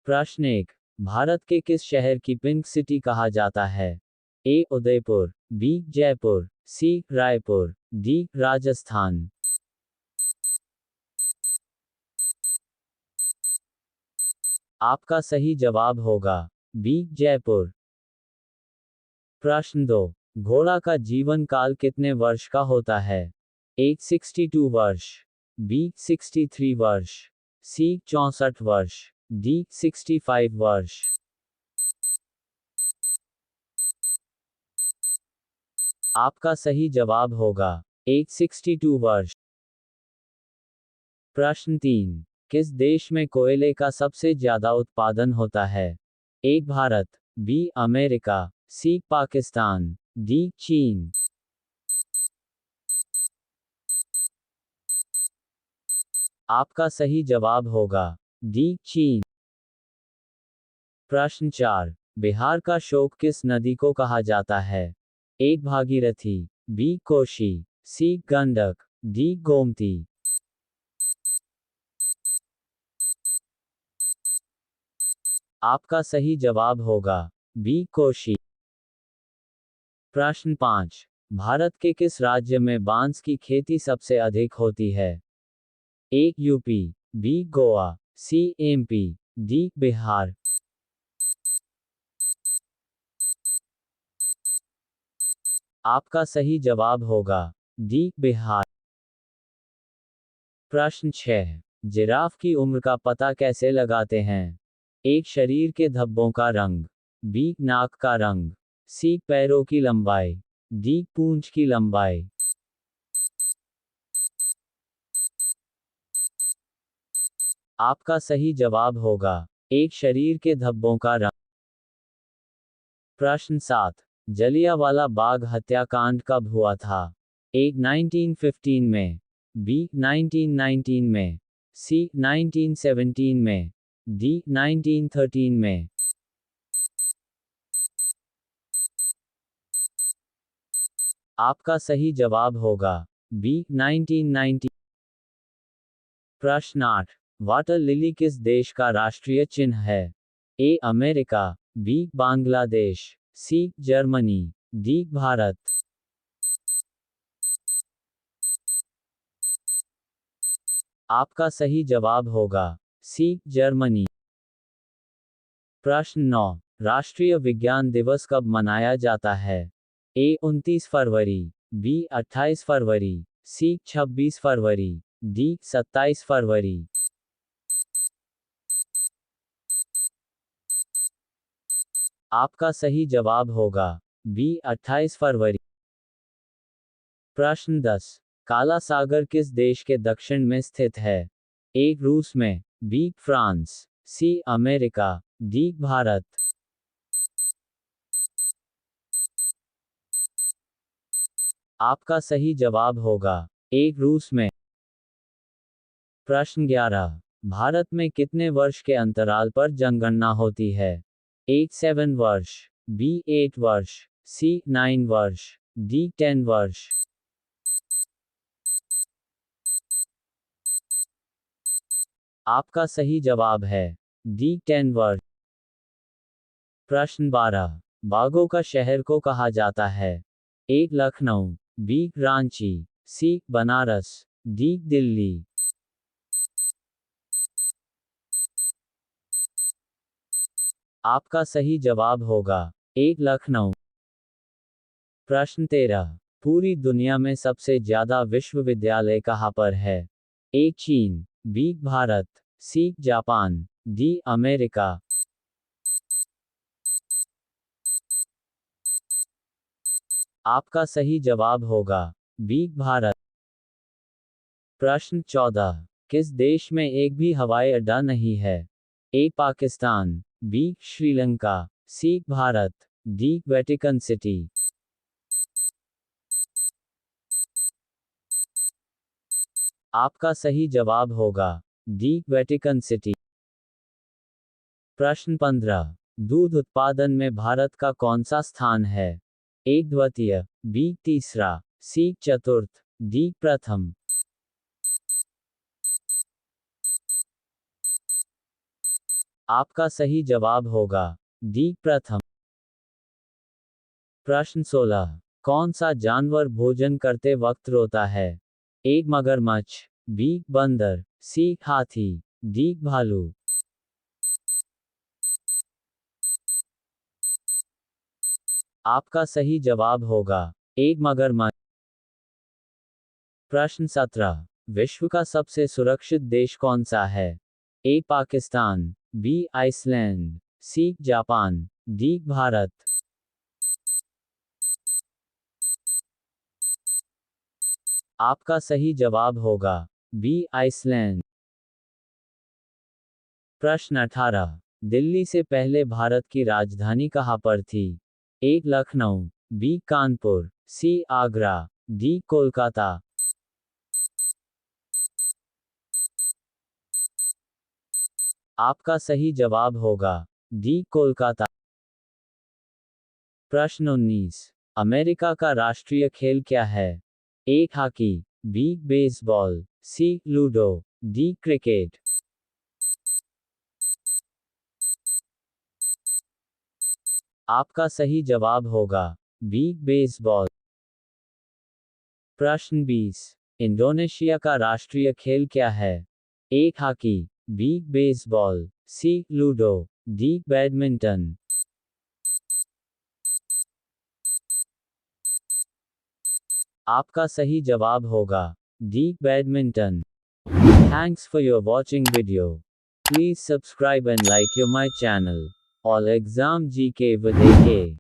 प्रश्न 1। भारत के किस शहर की पिंक सिटी कहा जाता है? ए उदयपुर, बी जयपुर, सी रायपुर, डी राजस्थान। आपका सही जवाब होगा बी जयपुर। प्रश्न 2। घोड़ा का जीवन काल कितने वर्ष का होता है? ए 62 वर्ष, बी 63 वर्ष, सी 64 वर्ष, डी 65 वर्ष। आपका सही जवाब होगा ए 62 वर्ष। प्रश्न 3। किस देश में कोयले का सबसे ज्यादा उत्पादन होता है? ए भारत, बी अमेरिका, सी पाकिस्तान, डी चीन। आपका सही जवाब होगा डी चीन। प्रश्न 4। बिहार का शोक किस नदी को कहा जाता है? ए भागीरथी, बी कोशी, सी गंडक, डी गोमती। आपका सही जवाब होगा बी कोशी। प्रश्न 5। भारत के किस राज्य में बांस की खेती सबसे अधिक होती है? ए यूपी, बी गोवा, सी एमपी, डी बिहार। आपका सही जवाब होगा डी बिहार। प्रश्न 6। जिराफ की उम्र का पता कैसे लगाते हैं? ए शरीर के धब्बों का रंग, बी नाक का रंग, सी पैरों की लंबाई, डी पूंछ की लंबाई। आपका सही जवाब होगा एक शरीर के धब्बों का रंग। प्रश्न 7। जलियांवाला बाग हत्याकांड कब हुआ था? ए 1915 में, बी 1919 में, सी 1917 में, डी 1913 में। आपका सही जवाब होगा बी 1919। प्रश्न 8। वाटर लिली किस देश का राष्ट्रीय चिन्ह है? A America, B Bangladesh, C Germany, D Bharat. आपका सही जवाब होगा सी जर्मनी। प्रश्न 9। राष्ट्रीय विज्ञान दिवस कब मनाया जाता है? ए 29 फरवरी, बी 28 फरवरी, सी 26 फरवरी, डी 27 फरवरी। आपका सही जवाब होगा बी 28 फरवरी। प्रश्न 10। काला सागर किस देश के दक्षिण में स्थित है? ए रूस में, B France, C America, D Bharat. आपका सही जवाब होगा ए रूस में। प्रश्न 11। भारत में कितने वर्ष के अंतराल पर जनगणना होती है? ए 7 वर्ष, बी 8 वर्ष, सी 9 वर्ष, डी 10 वर्ष। आपका सही जवाब है डी 10 वर्ष। प्रश्न 12। बाघों का शहर को कहा जाता है? ए लखनऊ, बी रांची, सी बनारस, डी दिल्ली। आपका सही जवाब होगा ए लखनऊ। प्रश्न 13। पूरी दुनिया में सबसे ज्यादा विश्वविद्यालय कहाँ पर है? ए चीन, B Bharat, C Japan, D America. आपका सही जवाब होगा बी भारत। प्रश्न 14। किस देश में एक भी हवाई अड्डा नहीं है? A Pakistan, B Sri Lanka, C Bharat, D Vatican city. आपका सही जवाब होगा डी वेटिकन सिटी। प्रश्न 15। दूध उत्पादन में भारत का कौन सा स्थान है? ए द्वितीय, बी तीसरा, सी चतुर्थ, डी प्रथम। आपका सही जवाब होगा डी प्रथम। प्रश्न 16। कौन सा जानवर भोजन करते वक्त रोता है? ए मगरमच्छ, बी बंदर, सी हाथी, डी भालू। आपका सही जवाब होगा ए मगरमच्छ। प्रश्न 17। विश्व का सबसे सुरक्षित देश कौन सा है? A Pakistan, B Iceland, C Japan, D Bharat. आपका सही जवाब होगा बी आइसलैंड। प्रश्न 18। दिल्ली से पहले भारत की राजधानी कहाँ पर थी? ए लखनऊ, बी कानपुर, सी आगरा, डी कोलकाता। आपका सही जवाब होगा डी कोलकाता। प्रश्न 19। अमेरिका का राष्ट्रीय खेल क्या है? A hockey, B baseball, C ludo, D cricket. आपका सही जवाब होगा बी बेसबॉल। प्रश्न 20। इंडोनेशिया का राष्ट्रीय खेल क्या है? A hockey, B baseball, C ludo, D badminton. आपका सही जवाब होगा D badminton. Thanks for your watching video. Please subscribe and like your my channel. All exam GK with AK.